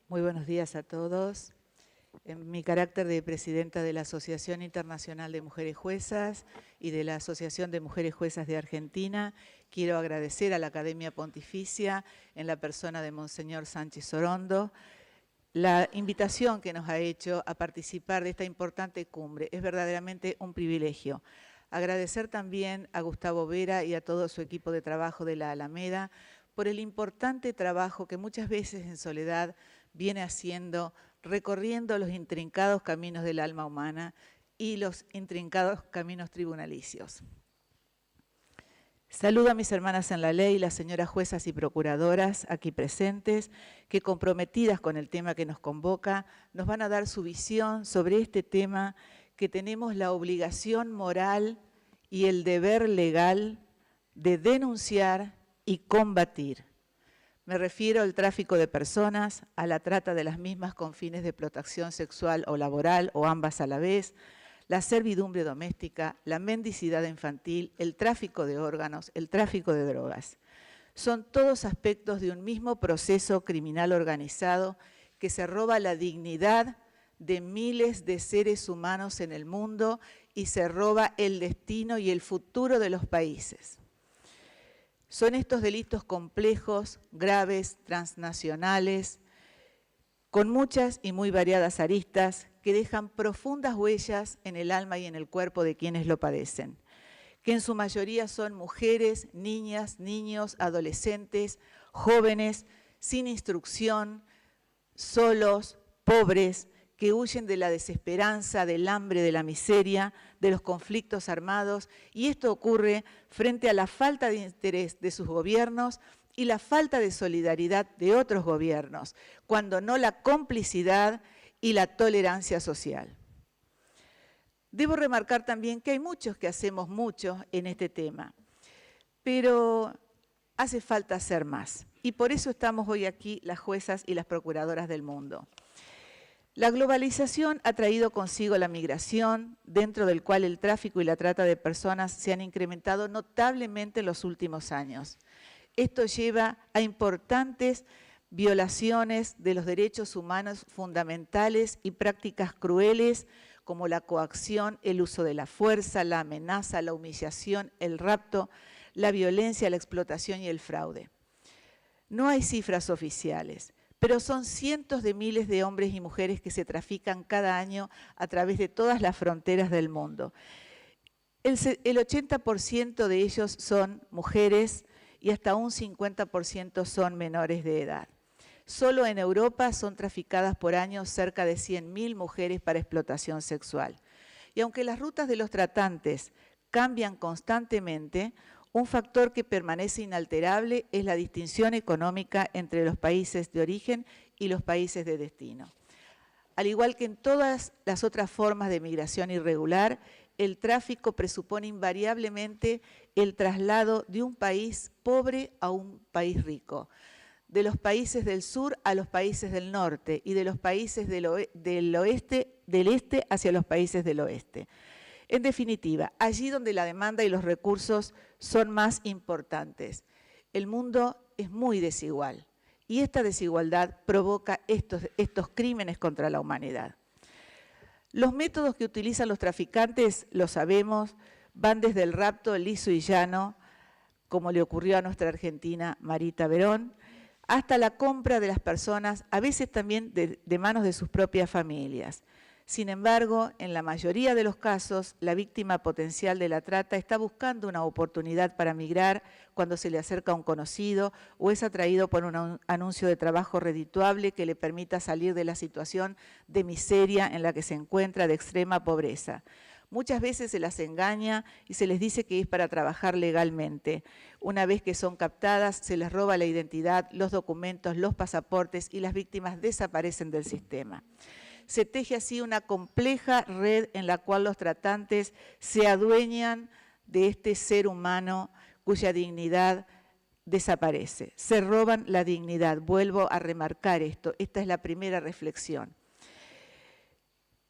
Muy buenos días a todos. En mi carácter de presidenta de la Asociación Internacional de Mujeres Juezas y de la Asociación de Mujeres Juezas de Argentina, quiero agradecer a la Academia Pontificia, en la persona de Monseñor Sánchez Orondo, la invitación que nos ha hecho a participar de esta importante cumbre. Es verdaderamente un privilegio. Agradecer también a Gustavo Vera y a todo su equipo de trabajo de la Alameda por el importante trabajo que muchas veces en soledad viene haciendo, recorriendo los intrincados caminos del alma humana y los intrincados caminos tribunalicios. Saludo a mis hermanas en la ley, las señoras juezas y procuradoras aquí presentes, que comprometidas con el tema que nos convoca, nos van a dar su visión sobre este tema que tenemos la obligación moral y el deber legal de denunciar y combatir. Me refiero al tráfico de personas, a la trata de las mismas con fines de explotación sexual o laboral, o ambas a la vez, la servidumbre doméstica, la mendicidad infantil, el tráfico de órganos, el tráfico de drogas. Son todos aspectos de un mismo proceso criminal organizado que se roba la dignidad de miles de seres humanos en el mundo y se roba el destino y el futuro de los países. Son estos delitos complejos, graves, transnacionales, con muchas y muy variadas aristas que dejan profundas huellas en el alma y en el cuerpo de quienes lo padecen, que en su mayoría son mujeres, niñas, niños, adolescentes, jóvenes, sin instrucción, solos, pobres, que huyen de la desesperanza, del hambre, de la miseria, de los conflictos armados, y esto ocurre frente a la falta de interés de sus gobiernos y la falta de solidaridad de otros gobiernos, cuando no la complicidad y la tolerancia social. Debo remarcar también que hay muchos que hacemos mucho en este tema, pero hace falta hacer más, y por eso estamos hoy aquí las juezas y las procuradoras del mundo. La globalización ha traído consigo la migración, dentro del cual el tráfico y la trata de personas se han incrementado notablemente en los últimos años. Esto lleva a importantes violaciones de los derechos humanos fundamentales y prácticas crueles como la coacción, el uso de la fuerza, la amenaza, la humillación, el rapto, la violencia, la explotación y el fraude. No hay cifras oficiales, pero son cientos de miles de hombres y mujeres que se trafican cada año a través de todas las fronteras del mundo. El 80% de ellos son mujeres y hasta un 50% son menores de edad. Solo en Europa son traficadas por año cerca de 100.000 mujeres para explotación sexual. Y aunque las rutas de los tratantes cambian constantemente, un factor que permanece inalterable es la distinción económica entre los países de origen y los países de destino. Al igual que en todas las otras formas de migración irregular, el tráfico presupone invariablemente el traslado de un país pobre a un país rico, de los países del sur a los países del norte y de los países del este hacia los países del oeste. En definitiva, allí donde la demanda y los recursos son más importantes. El mundo es muy desigual y esta desigualdad provoca estos crímenes contra la humanidad. Los métodos que utilizan los traficantes, lo sabemos, van desde el rapto liso y llano, como le ocurrió a nuestra argentina Marita Verón, hasta la compra de las personas, a veces también de manos de sus propias familias. Sin embargo, en la mayoría de los casos, la víctima potencial de la trata está buscando una oportunidad para migrar cuando se le acerca a un conocido o es atraído por un anuncio de trabajo redituable que le permita salir de la situación de miseria en la que se encuentra, de extrema pobreza. Muchas veces se las engaña y se les dice que es para trabajar legalmente. Una vez que son captadas, se les roba la identidad, los documentos, los pasaportes y las víctimas desaparecen del sistema. Se teje así una compleja red en la cual los tratantes se adueñan de este ser humano cuya dignidad desaparece. Se roban la dignidad. Vuelvo a remarcar esto. Esta es la primera reflexión.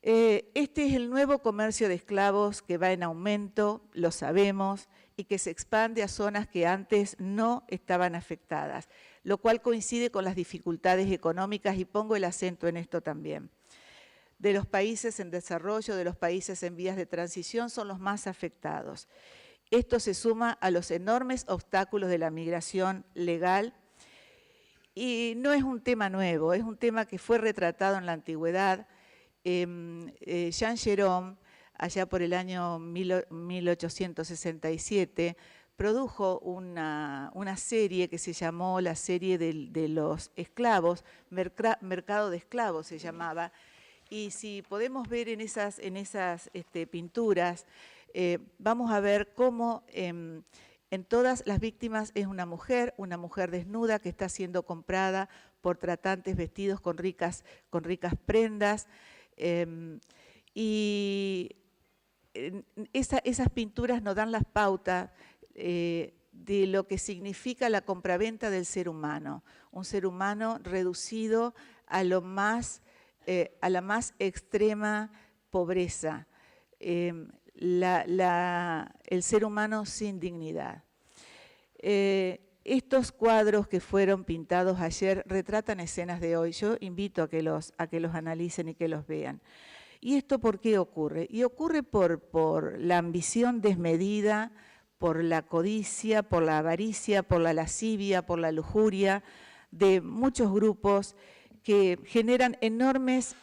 Este es el nuevo comercio de esclavos que va en aumento, lo sabemos, y que se expande a zonas que antes no estaban afectadas. lo cual coincide con las dificultades económicas y pongo el acento en esto también. De los países en desarrollo, de los países en vías de transición, son los más afectados. Esto se suma a los enormes obstáculos de la migración legal y no es un tema nuevo, es un tema que fue retratado en la antigüedad. Jean Gérôme, allá por el año 1867, produjo una serie que se llamó la serie de los esclavos, Mercado de Esclavos se llamaba, y si podemos ver en esas pinturas, vamos a ver cómo en todas las víctimas es una mujer desnuda que está siendo comprada por tratantes vestidos con ricas prendas, y esas pinturas nos dan las pautas de lo que significa la compraventa del ser humano, un ser humano reducido a la más extrema pobreza, el ser humano sin dignidad. Estos cuadros que fueron pintados ayer retratan escenas de hoy. Yo invito a que los analicen y que los vean. ¿Y esto por qué ocurre? Y ocurre por la ambición desmedida, por la codicia, por la avaricia, por la lascivia, por la lujuria de muchos grupos que generan enormes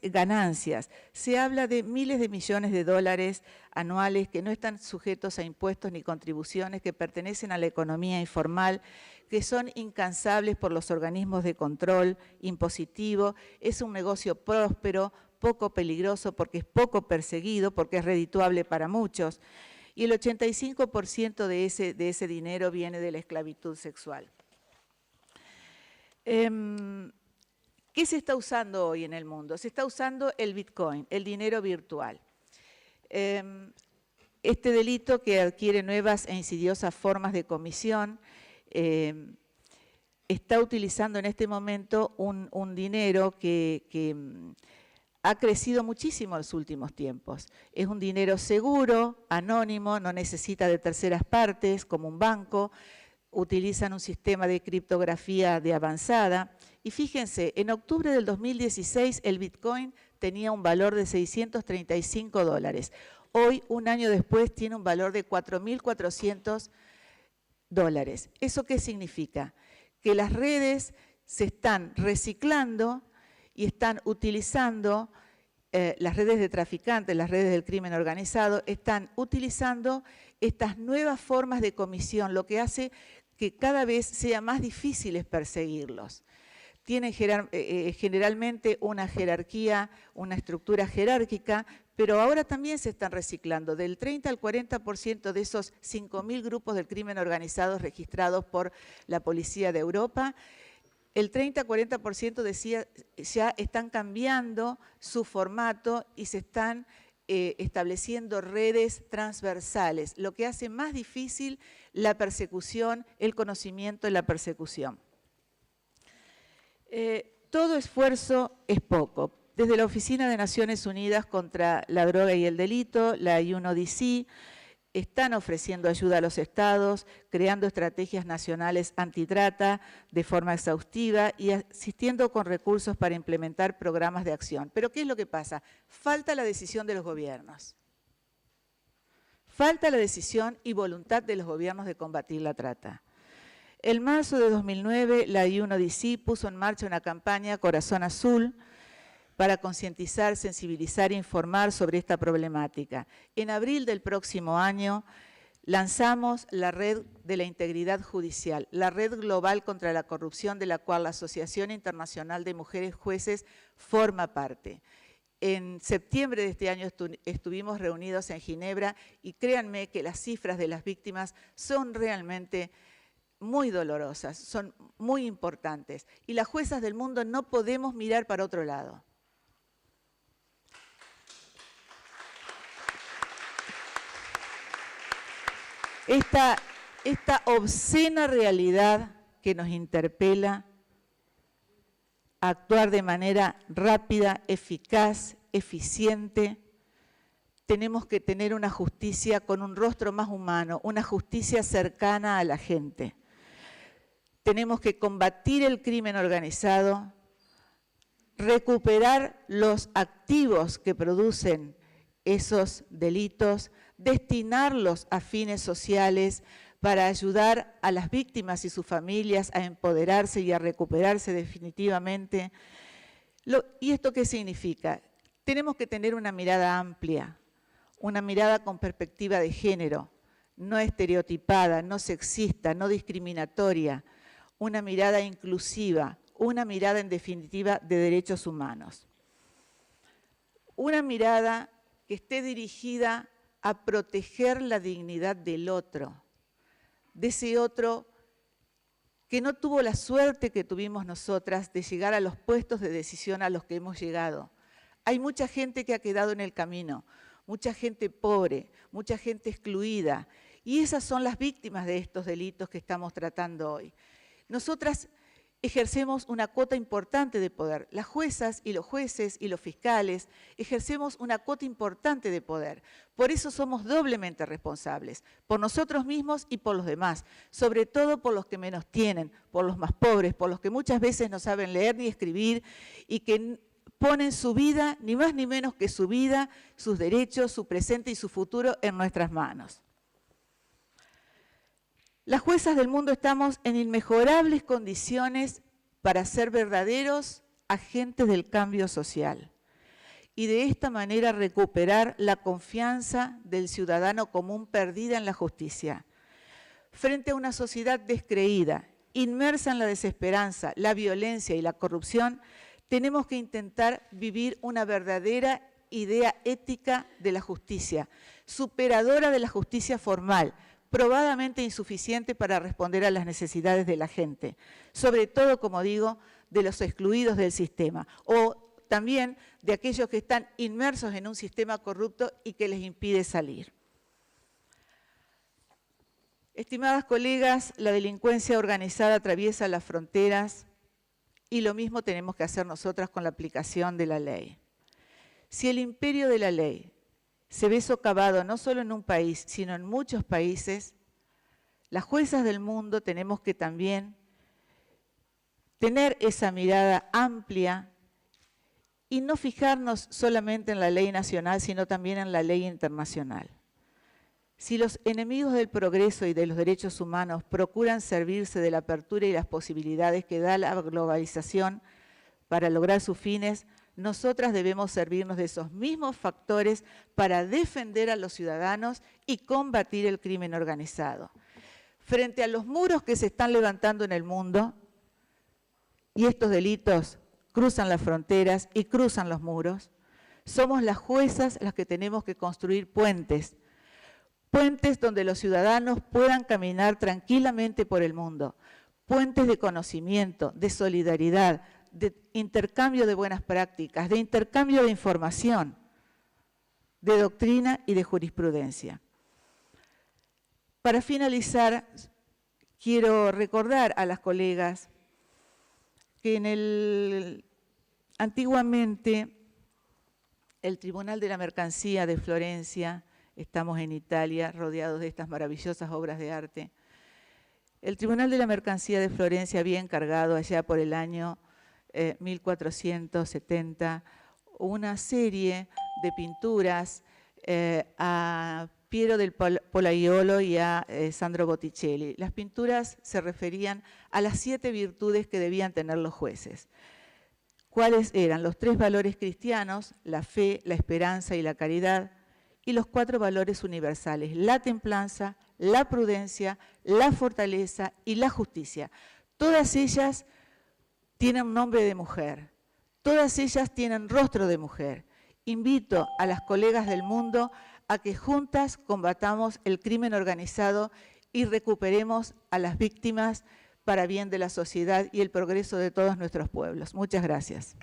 ganancias. Se habla de miles de millones de dólares anuales que no están sujetos a impuestos ni contribuciones, que pertenecen a la economía informal, que son incansables por los organismos de control impositivo. Es un negocio próspero, poco peligroso porque es poco perseguido, porque es redituable para muchos. Y el 85% de ese dinero viene de la esclavitud sexual. ¿Qué se está usando hoy en el mundo? Se está usando el Bitcoin, el dinero virtual. Este delito, que adquiere nuevas e insidiosas formas de comisión, está utilizando en este momento un dinero que ha crecido muchísimo en los últimos tiempos. Es un dinero seguro, anónimo, no necesita de terceras partes, como un banco. Utilizan un sistema de criptografía de avanzada. Y fíjense, en octubre del 2016 el Bitcoin tenía un valor de $635. Hoy, un año después, tiene un valor de $4.400. ¿Eso qué significa? Que las redes se están reciclando y están utilizando, las redes de traficantes, las redes del crimen organizado, están utilizando estas nuevas formas de comisión, lo que hace que cada vez sea más difícil perseguirlos. Tienen generalmente una jerarquía, una estructura jerárquica, pero ahora también se están reciclando. Del 30 al 40% de esos 5.000 grupos del crimen organizado registrados por la Policía de Europa, el 30-40% decía ya están cambiando su formato y se están estableciendo redes transversales, lo que hace más difícil la persecución, el conocimiento de la persecución. Todo esfuerzo es poco. Desde la Oficina de Naciones Unidas contra la Droga y el Delito, la UNODC, están ofreciendo ayuda a los estados, creando estrategias nacionales antitrata de forma exhaustiva y asistiendo con recursos para implementar programas de acción. Pero ¿qué es lo que pasa? Falta la decisión de los gobiernos. Falta la decisión y voluntad de los gobiernos de combatir la trata. En marzo de 2009, la UNODC puso en marcha una campaña Corazón Azul para concientizar, sensibilizar e informar sobre esta problemática. En abril del próximo año lanzamos la Red de la Integridad Judicial, la Red Global contra la Corrupción, de la cual la Asociación Internacional de Mujeres Jueces forma parte. En septiembre de este año estuvimos reunidos en Ginebra y créanme que las cifras de las víctimas son realmente muy dolorosas, son muy importantes. Y las juezas del mundo no podemos mirar para otro lado. Esta obscena realidad que nos interpela a actuar de manera rápida, eficaz, eficiente, tenemos que tener una justicia con un rostro más humano, una justicia cercana a la gente. tenemos que combatir el crimen organizado, recuperar los activos que producen esos delitos, destinarlos a fines sociales para ayudar a las víctimas y sus familias a empoderarse y a recuperarse definitivamente. ¿Y esto qué significa? Tenemos que tener una mirada amplia, una mirada con perspectiva de género, no estereotipada, no sexista, no discriminatoria, una mirada inclusiva, una mirada en definitiva de derechos humanos. Una mirada que esté dirigida a proteger la dignidad del otro, de ese otro que no tuvo la suerte que tuvimos nosotras de llegar a los puestos de decisión a los que hemos llegado. Hay mucha gente que ha quedado en el camino, mucha gente pobre, mucha gente excluida, y esas son las víctimas de estos delitos que estamos tratando hoy. Nosotras ejercemos una cuota importante de poder. Las juezas y los jueces y los fiscales ejercemos una cuota importante de poder. Por eso somos doblemente responsables, por nosotros mismos y por los demás, sobre todo por los que menos tienen, por los más pobres, por los que muchas veces no saben leer ni escribir y que ponen su vida, ni más ni menos que su vida, sus derechos, su presente y su futuro en nuestras manos. Las juezas del mundo estamos en inmejorables condiciones para ser verdaderos agentes del cambio social y de esta manera recuperar la confianza del ciudadano común perdida en la justicia. Frente a una sociedad descreída, inmersa en la desesperanza, la violencia y la corrupción, tenemos que intentar vivir una verdadera idea ética de la justicia, superadora de la justicia formal, probadamente insuficiente para responder a las necesidades de la gente, sobre todo, como digo, de los excluidos del sistema, o también de aquellos que están inmersos en un sistema corrupto y que les impide salir. Estimadas colegas, la delincuencia organizada atraviesa las fronteras y lo mismo tenemos que hacer nosotras con la aplicación de la ley. Si el imperio de la ley se ve socavado no solo en un país, sino en muchos países, las juezas del mundo tenemos que también tener esa mirada amplia y no fijarnos solamente en la ley nacional, sino también en la ley internacional. Si los enemigos del progreso y de los derechos humanos procuran servirse de la apertura y las posibilidades que da la globalización para lograr sus fines, nosotras debemos servirnos de esos mismos factores para defender a los ciudadanos y combatir el crimen organizado. Frente a los muros que se están levantando en el mundo, y estos delitos cruzan las fronteras y cruzan los muros, somos las juezas las que tenemos que construir puentes, puentes donde los ciudadanos puedan caminar tranquilamente por el mundo, puentes de conocimiento, de solidaridad, de intercambio de buenas prácticas, de intercambio de información, de doctrina y de jurisprudencia. Para finalizar, quiero recordar a las colegas que antiguamente el Tribunal de la Mercancía de Florencia, estamos en Italia rodeados de estas maravillosas obras de arte, el Tribunal de la Mercancía de Florencia había encargado allá por el año 1470, una serie de pinturas a Piero del Polaiolo y a Sandro Botticelli. Las pinturas se referían a las 7 virtudes que debían tener los jueces. ¿Cuáles eran? Los 3 valores cristianos, la fe, la esperanza y la caridad, y los 4 valores universales, la templanza, la prudencia, la fortaleza y la justicia. Todas ellas tienen nombre de mujer, todas ellas tienen rostro de mujer. Invito a las colegas del mundo a que juntas combatamos el crimen organizado y recuperemos a las víctimas para bien de la sociedad y el progreso de todos nuestros pueblos. Muchas gracias.